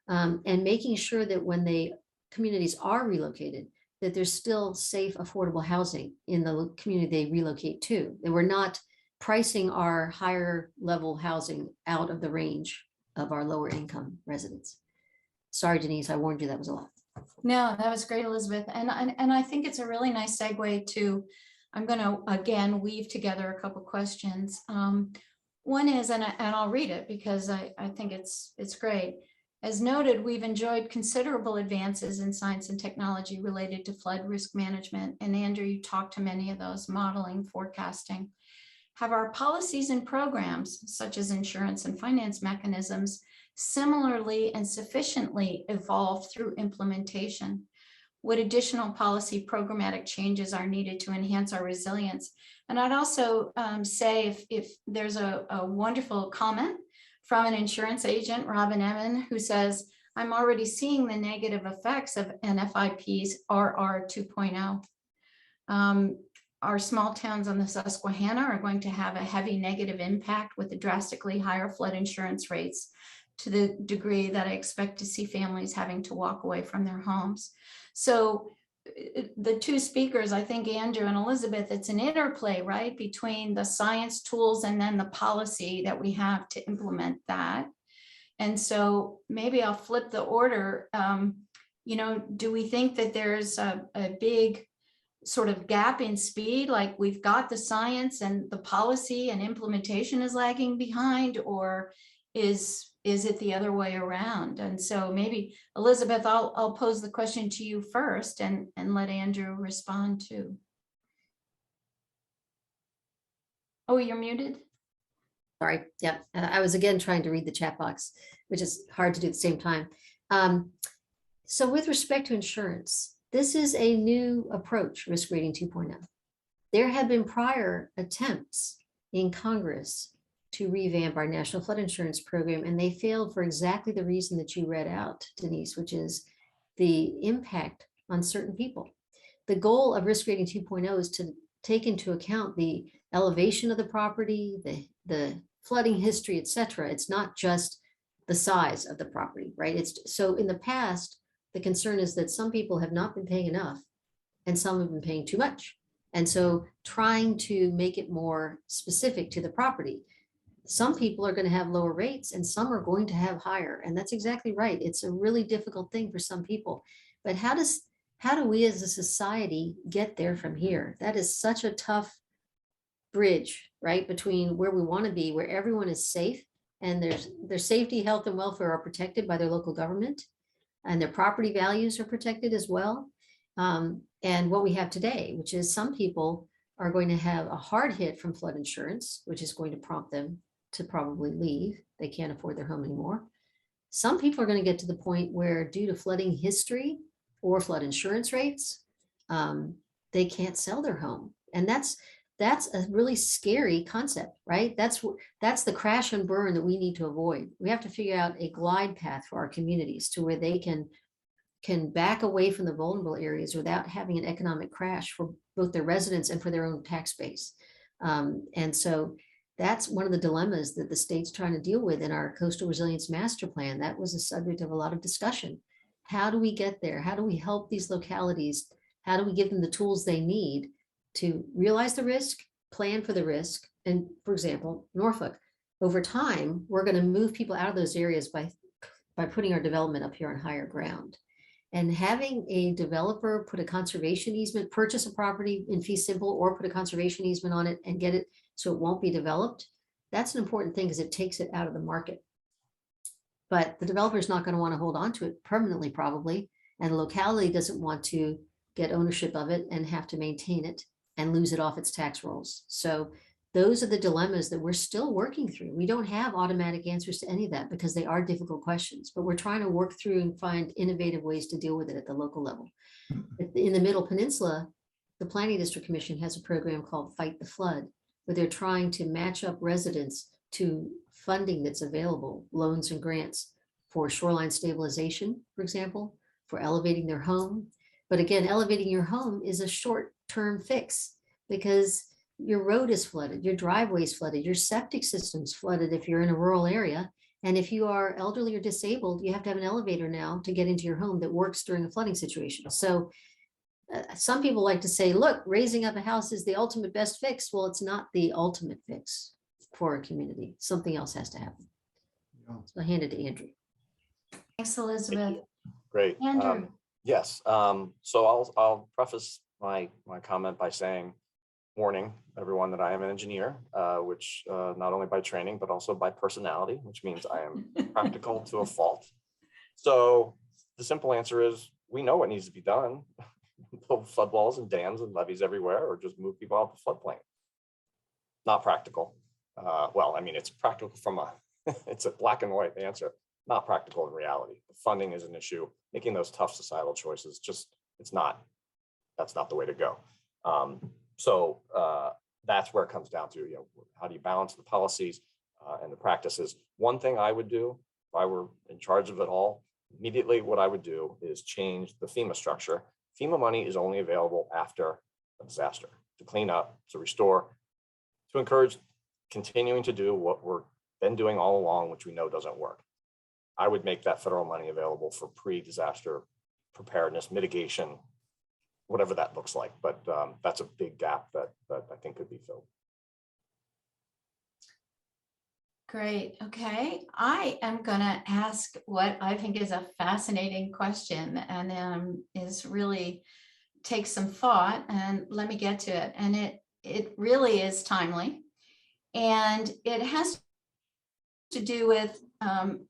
and making sure that when the communities are relocated, that there's still safe, affordable housing in the community they relocate to. That we're not pricing our higher level housing out of the range of our lower income residents. Sorry, Denise, I warned you that was a lot.
No, that was great, Elizabeth. And I think it's a really nice segue to, I'm going to, again, weave together a couple questions. One is, and I'll read it because I think it's great. As noted, we've enjoyed considerable advances in science and technology related to flood risk management. And Andrew, you talked to many of those: modeling, forecasting. Have our policies and programs, such as insurance and finance mechanisms, similarly and sufficiently evolved through implementation? What additional policy programmatic changes are needed to enhance our resilience? And I'd also say if there's a wonderful comment from an insurance agent, Robin Evan, who says, I'm already seeing the negative effects of NFIP's RR 2.0. Our small towns on the Susquehanna are going to have a heavy negative impact with the drastically higher flood insurance rates, to the degree that I expect to see families having to walk away from their homes. So the two speakers, I think Andrew and Elizabeth, it's an interplay, right, between the science tools and then the policy that we have to implement that. And so maybe I'll flip the order. Do we think that there's a big sort of gap in speed, like we've got the science and the policy and implementation is lagging behind, or is it the other way around? And so maybe Elizabeth, I'll pose the question to you first and let Andrew respond too. Oh, you're muted.
Sorry. Yeah, I was again trying to read the chat box, which is hard to do at the same time. So with respect to insurance, this is a new approach, risk rating 2.0. There have been prior attempts in Congress to revamp our national flood insurance program, and they failed for exactly the reason that you read out, Denise, which is the impact on certain people. The goal of risk rating 2.0 is to take into account the elevation of the property, the flooding history, et cetera. It's not just the size of the property, right? So in the past, the concern is that some people have not been paying enough and some have been paying too much. And so trying to make it more specific to the property. Some people are going to have lower rates and some are going to have higher. And that's exactly right. It's a really difficult thing for some people. But how do we as a society get there from here? That is such a tough bridge, right? Between where we want to be, where everyone is safe and their safety, health, and welfare are protected by their local government, and their property values are protected as well. And what we have today, which is some people are going to have a hard hit from flood insurance, which is going to prompt them to probably leave. They can't afford their home anymore. Some people are going to get to the point where, due to flooding history or flood insurance rates, they can't sell their home. And that's a really scary concept, right? That's the crash and burn that we need to avoid. We have to figure out a glide path for our communities to where they can back away from the vulnerable areas without having an economic crash for both their residents and for their own tax base. And so that's one of the dilemmas that the state's trying to deal with in our Coastal Resilience Master Plan. That was a subject of a lot of discussion. How do we get there? How do we help these localities? How do we give them the tools they need to realize the risk, plan for the risk? And for example, Norfolk, over time, we're going to move people out of those areas by putting our development up here on higher ground. And having a developer put a conservation easement, purchase a property in fee simple, or put a conservation easement on it and get it so it won't be developed, that's an important thing because it takes it out of the market. But the developer is not going to want to hold on to it permanently, probably, and the locality doesn't want to get ownership of it and have to maintain it and lose it off its tax rolls. So those are the dilemmas that we're still working through. We don't have automatic answers to any of that because they are difficult questions, but we're trying to work through and find innovative ways to deal with it at the local level. In the Middle Peninsula, the Planning District Commission has a program called Fight the Flood, where they're trying to match up residents to funding that's available, loans and grants for shoreline stabilization, for example, for elevating their home. But again, elevating your home is a short-term fix because your road is flooded, your driveway is flooded, your septic system's flooded if you're in a rural area. And if you are elderly or disabled, you have to have an elevator now to get into your home that works during a flooding situation. So some people like to say, look, raising up a house is the ultimate best fix. Well, it's not the ultimate fix for a community. Something else has to happen.
Yeah.
So I hand it to Andrew.
Thanks, Elizabeth.
Great.
Andrew.
Yes. So I'll preface my comment by saying, warning everyone that I am an engineer, which not only by training, but also by personality, which means I am practical to a fault. So the simple answer is we know what needs to be done. Build flood walls and dams and levees everywhere, or just move people out the floodplain. Not practical. Well, I mean, it's practical from it's a black and white answer, not practical in reality. The funding is an issue. Making those tough societal choices, that's not the way to go. So that's where it comes down to, how do you balance the policies and the practices? One thing I would do if I were in charge of it all, immediately what I would do is change the FEMA structure. FEMA money is only available after a disaster, to clean up, to restore, to encourage continuing to do what we're been doing all along, which we know doesn't work. I would make that federal money available for pre-disaster preparedness, mitigation, whatever that looks like. But that's a big gap that I think could be filled.
Great. Okay. I am going to ask what I think is a fascinating question, and is really takes some thought, and let me get to it. And it really is timely, and it has to do with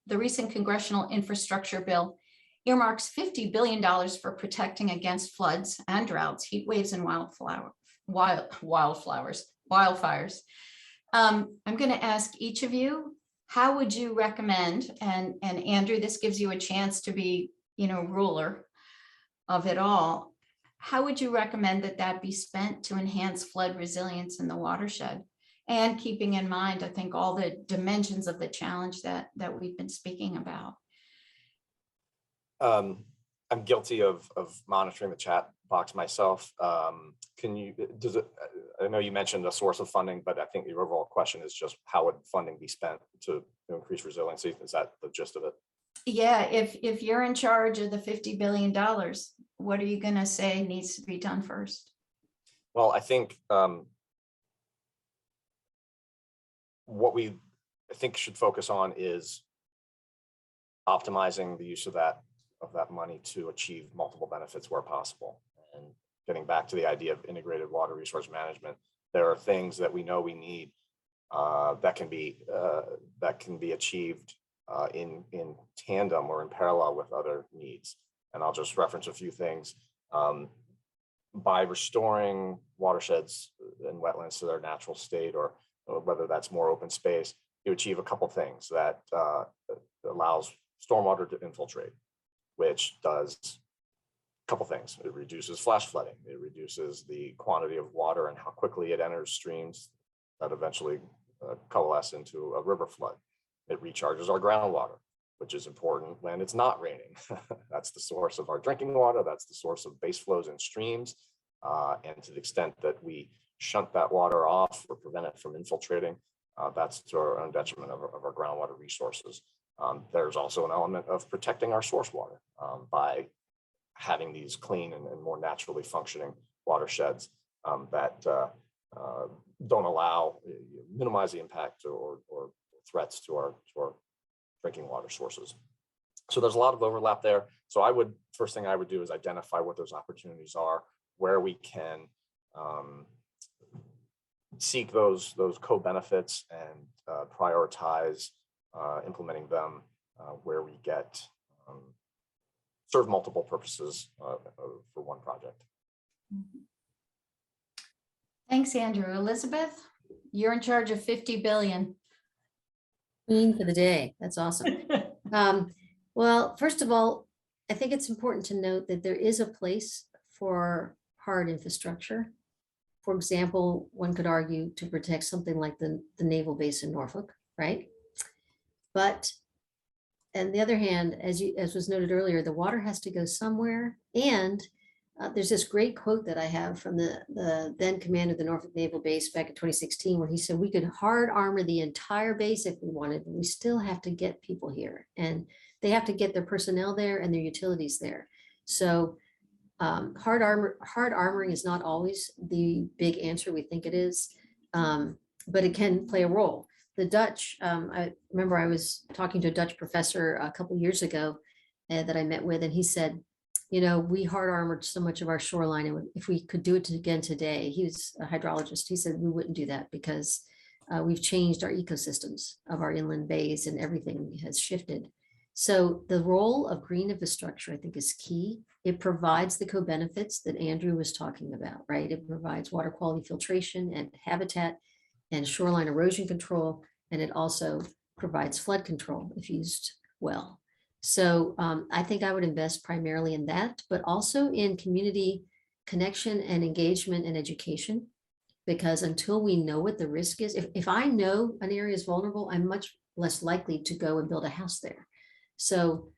the recent congressional infrastructure bill earmarks $50 billion for protecting against floods and droughts, heat waves, and wildfires. I'm going to ask each of you, how would you recommend, and Andrew, this gives you a chance to be, ruler of it all. How would you recommend that be spent to enhance flood resilience in the watershed? And keeping in mind, I think, all the dimensions of the challenge that we've been speaking about.
I'm guilty of monitoring the chat box myself. I know you mentioned a source of funding, but I think the overall question is just how would funding be spent to increase resiliency? Is that the gist of it?
Yeah, if you're in charge of the $50 billion, what are you going to say needs to be done first?
Well, I think what we should focus on is optimizing the use of that money to achieve multiple benefits where possible. And getting back to the idea of integrated water resource management, there are things that we know we need that can be achieved in tandem or in parallel with other needs. And I'll just reference a few things. By restoring watersheds and wetlands to their natural state, or whether that's more open space, you achieve a couple things. That allows stormwater to infiltrate, which does a couple things. It reduces flash flooding. It reduces the quantity of water and how quickly it enters streams that eventually coalesce into a river flood. It recharges our groundwater, which is important when it's not raining. That's the source of our drinking water. That's the source of base flows in streams. And to the extent that we shunt that water off or prevent it from infiltrating, that's to our own detriment of our groundwater resources. There's also an element of protecting our source water by having these clean and more naturally functioning watersheds that don't minimize the impact or threats to our drinking water sources. So there's a lot of overlap there. So first thing I would do is identify what those opportunities are, where we can seek those co-benefits and prioritize implementing them where we get serve multiple purposes for one project.
Thanks, Andrew. Elizabeth, you're in charge of 50 billion.
Queen for the day. That's awesome. Well, first of all, I think it's important to note that there is a place for hard infrastructure. For example, one could argue to protect something like the naval base in Norfolk, right? But on the other hand, as was noted earlier, the water has to go somewhere. And there's this great quote that I have from the then commander of the Norfolk Naval Base back in 2016, where he said, we could hard armor the entire base if we wanted, but we still have to get people here. And they have to get their personnel there and their utilities there. So hard armoring is not always the big answer we think it is, but it can play a role. The Dutch, I remember I was talking to a Dutch professor a couple of years ago that I met with, and he said, you know, we hard armored so much of our shoreline, and if we could do it again today, he was a hydrologist, he said we wouldn't do that because we've changed our ecosystems of our inland bays and everything has shifted. So the role of green infrastructure, I think, is key. It provides the co-benefits that Andrew was talking about, right? It provides water quality filtration and habitat and shoreline erosion control, and it also provides flood control if used well. So I think I would invest primarily in that, but also in community connection and engagement and education, because until we know what the risk is, if I know an area is vulnerable, I'm much less likely to go and build a house there. So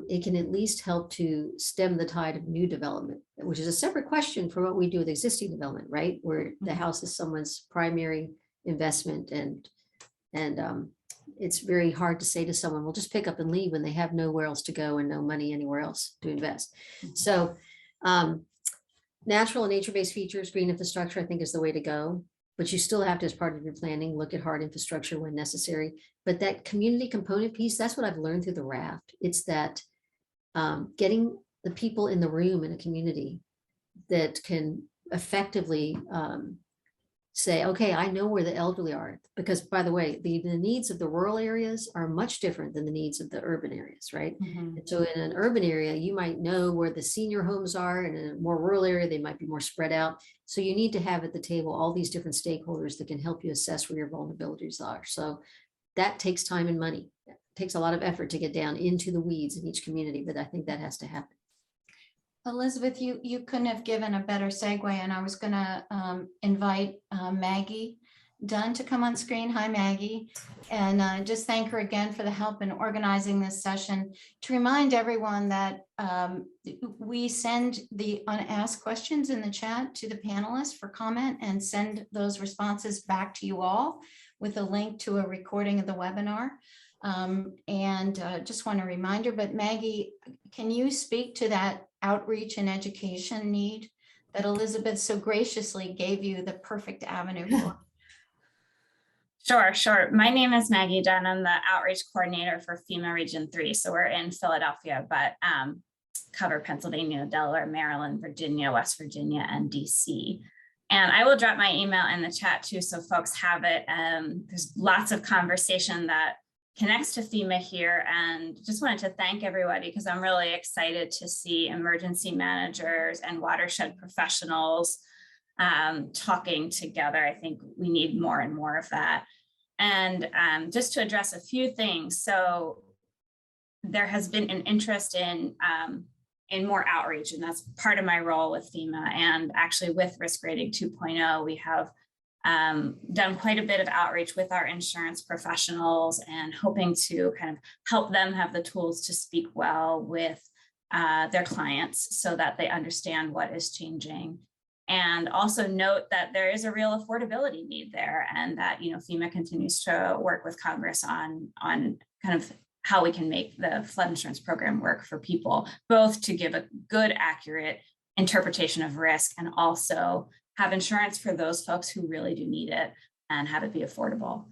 it can at least help to stem the tide of new development, which is a separate question from what we do with existing development, right? Where the house is someone's primary investment, and it's very hard to say to someone, well, just pick up and leave when they have nowhere else to go and no money anywhere else to invest. So natural and nature-based features, green infrastructure, I think is the way to go. But you still have to, as part of your planning, look at hard infrastructure when necessary. But that community component piece, that's what I've learned through the raft. It's that getting the people in the room in a community that can effectively say, okay, I know where the elderly are. Because, by the way, the needs of the rural areas are much different than the needs of the urban areas, right?
Mm-hmm.
And so in an urban area, you might know where the senior homes are, and in a more rural area, they might be more spread out. So you need to have at the table all these different stakeholders that can help you assess where your vulnerabilities are. So that takes time and money. It takes a lot of effort to get down into the weeds in each community, but I think that has to happen.
Elizabeth, you couldn't have given a better segue, and I was going to invite Maggie Dunn to come on screen. Hi, Maggie, and just thank her again for the help in organizing this session. To remind everyone that we send the unasked questions in the chat to the panelists for comment and send those responses back to you all with a link to a recording of the webinar. Just want a reminder, but Maggie, can you speak to that outreach and education need that Elizabeth so graciously gave you the perfect avenue for?
Sure. My name is Maggie Dunn. I'm the outreach coordinator for FEMA Region 3. So we're in Philadelphia, but cover Pennsylvania, Delaware, Maryland, Virginia, West Virginia, and DC. And I will drop my email in the chat too, so folks have it. There's lots of conversation that connects to FEMA here, and just wanted to thank everybody because I'm really excited to see emergency managers and watershed professionals talking together. I think we need more and more of that. And just to address a few things. So there has been an interest in more outreach, and that's part of my role with FEMA. And actually with Risk Rating 2.0, we have done quite a bit of outreach with our insurance professionals and hoping to kind of help them have the tools to speak well with their clients so that they understand what is changing. And also note that there is a real affordability need there, and that, you know, FEMA continues to work with Congress on kind of how we can make the flood insurance program work for people, both to give a good, accurate interpretation of risk and also have insurance for those folks who really do need it and have it be affordable.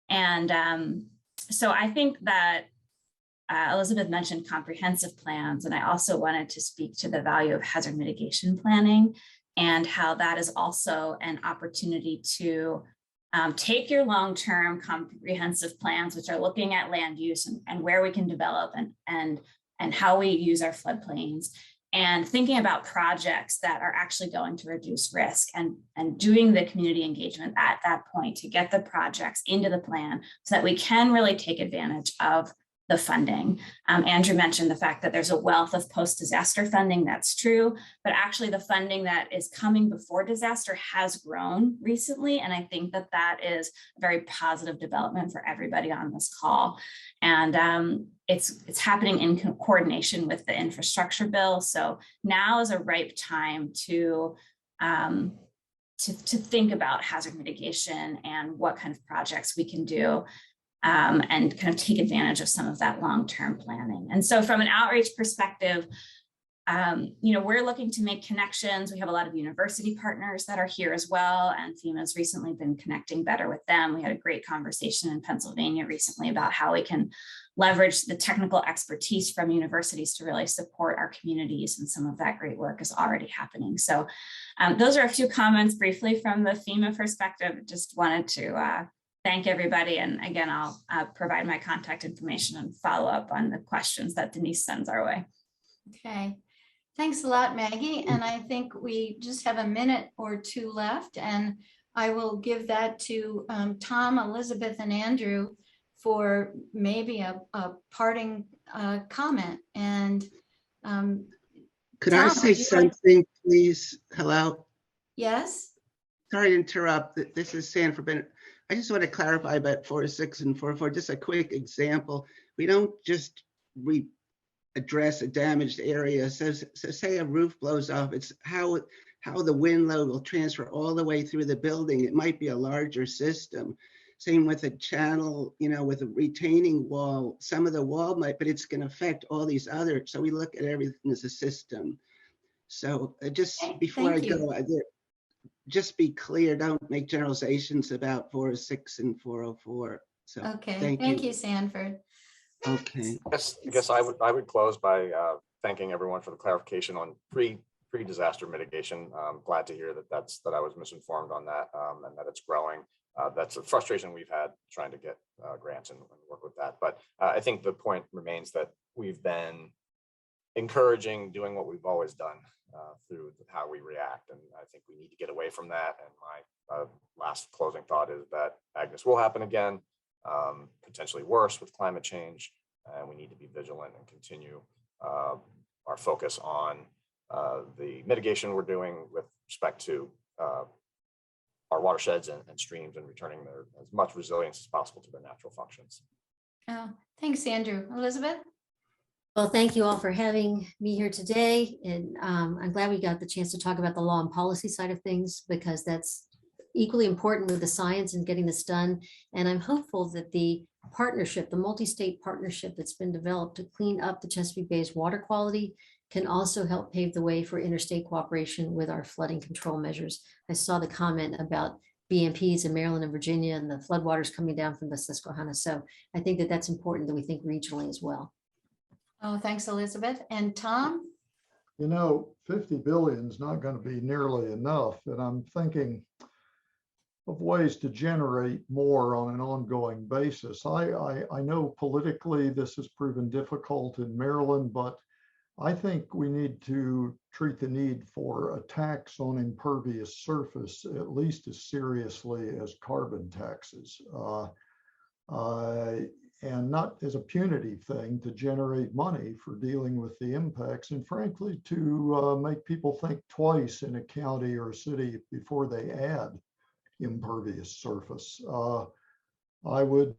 And so I think that Elizabeth mentioned comprehensive plans, and I also wanted to speak to the value of hazard mitigation planning and how that is also an opportunity to take your long-term comprehensive plans, which are looking at land use and where we can develop and how we use our floodplains, and thinking about projects that are actually going to reduce risk and doing the community engagement at that point to get the projects into the plan so that we can really take advantage of the funding. Andrew mentioned the fact that there's a wealth of post-disaster funding. That's true, but actually the funding that is coming before disaster has grown recently. And I think that that is a very positive development for everybody on this call. And it's happening in coordination with the infrastructure bill. So now is a ripe time to think about hazard mitigation and what kind of projects we can do. And kind of take advantage of some of that long-term planning. And so from an outreach perspective, you know, we're looking to make connections. We have a lot of university partners that are here as well, and FEMA's recently been connecting better with them. We had a great conversation in Pennsylvania recently about how we can leverage the technical expertise from universities to really support our communities, and some of that great work is already happening. So those are a few comments briefly from the FEMA perspective. Just wanted to thank everybody. And again, I'll provide my contact information and follow up on the questions that Denise sends our way.
Okay, thanks a lot, Maggie. And I think we just have a minute or two left, and I will give that to Tom, Elizabeth, and Andrew for maybe a parting comment. And
could
Tom,
I say something, please? Hello?
Yes?
Sorry to interrupt. This is Sanford Bennett. I just want to clarify about 406 and 404, just a quick example. We don't just address a damaged area. So say a roof blows off, it's how the wind load will transfer all the way through the building. It might be a larger system. Same with a channel, you know, with a retaining wall. Some of the wall might, but it's going to affect all these other. So we look at everything as a system. So just before I go, just be clear, don't make generalizations about 406 and 404. So
Okay, thank you, Sanford.
Okay.
I guess I would close by thanking everyone for the clarification on pre-disaster mitigation. I'm glad to hear that I was misinformed on that, and that it's growing. That's a frustration we've had trying to get grants and work with that. But I think the point remains that we've been encouraging doing what we've always done through how we react. And I think we need to get away from that. And my last closing thought is that Agnes will happen again, potentially worse with climate change. And we need to be vigilant and continue our focus on the mitigation we're doing with respect to our watersheds and streams, and returning their as much resilience as possible to their natural functions.
Oh, thanks, Andrew. Elizabeth?
Well, thank you all for having me here today. And I'm glad we got the chance to talk about the law and policy side of things, because that's equally important with the science and getting this done. And I'm hopeful that the partnership, the multi-state partnership that's been developed to clean up the Chesapeake Bay's water quality, can also help pave the way for interstate cooperation with our flooding control measures. I saw the comment about BMPs in Maryland and Virginia and the floodwaters coming down from the Susquehanna. So I think that that's important that we think regionally as well.
Oh, thanks, Elizabeth. And Tom?
You know, 50 billion is not going to be nearly enough. And I'm thinking of ways to generate more on an ongoing basis. I know politically this has proven difficult in Maryland, but I think we need to treat the need for a tax on impervious surface at least as seriously as carbon taxes. And not as a punitive thing to generate money for dealing with the impacts, and frankly, to make people think twice in a county or a city before they add impervious surface. I would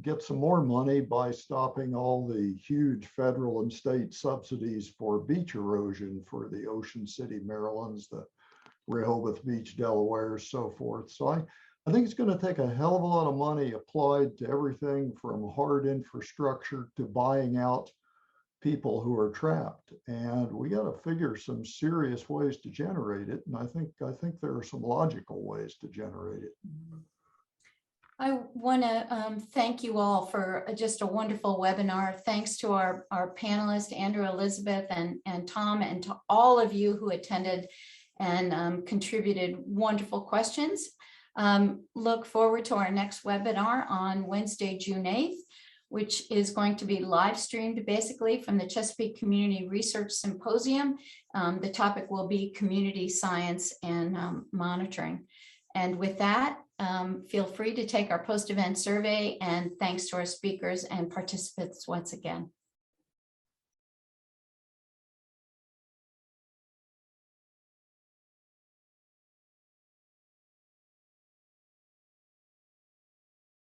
get some more money by stopping all the huge federal and state subsidies for beach erosion for the Ocean City, Maryland's, the Rehoboth Beach, Delaware, so forth. So I think it's going to take a hell of a lot of money applied to everything from hard infrastructure to buying out people who are trapped. And we got to figure some serious ways to generate it. And I think there are some logical ways to generate it.
I want to thank you all for just a wonderful webinar. Thanks to our panelists, Andrew, Elizabeth, and Tom, and to all of you who attended and contributed wonderful questions. Look forward to our next webinar on Wednesday, June 8th, which is going to be live streamed basically from the Chesapeake Community Research Symposium. The topic will be community science and monitoring. And with that, feel free to take our post-event survey, and thanks to our speakers and participants once again.